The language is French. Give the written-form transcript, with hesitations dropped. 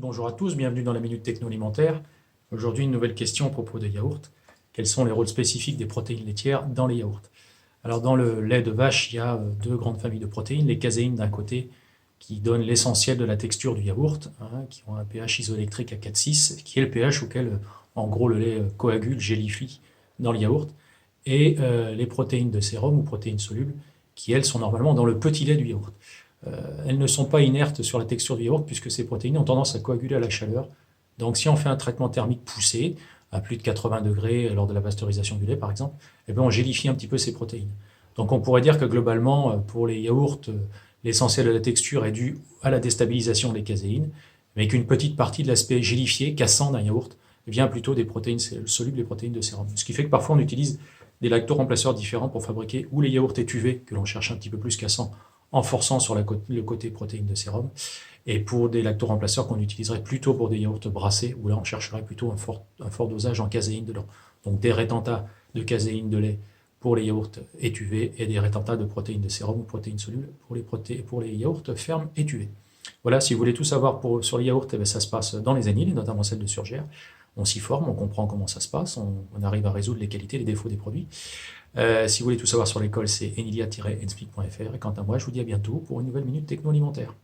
Bonjour à tous, bienvenue dans la Minute Techno-Alimentaire. Aujourd'hui, une nouvelle question à propos des yaourts. Quels sont les rôles spécifiques des protéines laitières dans les yaourts? Alors, dans le lait de vache, il y a deux grandes familles de protéines. Les caséines d'un côté, qui donnent l'essentiel de la texture du yaourt, qui ont un pH isoélectrique à 4,6, qui est le pH auquel, en gros, le lait coagule, gélifie dans le yaourt. Et les protéines de sérum ou protéines solubles, qui, elles, sont normalement dans le petit lait du yaourt. Elles ne sont pas inertes sur la texture du yaourt puisque ces protéines ont tendance à coaguler à la chaleur. Donc si on fait un traitement thermique poussé, à plus de 80 degrés lors de la pasteurisation du lait par exemple, eh bien on gélifie un petit peu ces protéines. Donc on pourrait dire que globalement, pour les yaourts, l'essentiel de la texture est dû à la déstabilisation des caséines, mais qu'une petite partie de l'aspect gélifié, cassant d'un yaourt, vient plutôt des protéines solubles et protéines de sérum. Ce qui fait que parfois on utilise des lactoremplaceurs différents pour fabriquer ou les yaourts étuvés, que l'on cherche un petit peu plus cassants, en forçant sur le côté protéines de sérum, et pour des lactoremplaceurs qu'on utiliserait plutôt pour des yaourts brassés, où là on chercherait plutôt un fort dosage en caséine dedans. Donc des rétentats de caséine de lait pour les yaourts étuvés et des rétentats de protéines de sérum ou protéines solubles pour les yaourts fermes étuvés. Voilà, si vous voulez tout savoir sur les yaourts, ça se passe dans les anils, notamment celle de Surgère. On s'y forme, on comprend comment ça se passe, on arrive à résoudre les qualités et les défauts des produits. Si vous voulez tout savoir sur l'école, c'est enilia-enspeak.fr. Et quant à moi, je vous dis à bientôt pour une nouvelle Minute Techno-Alimentaire.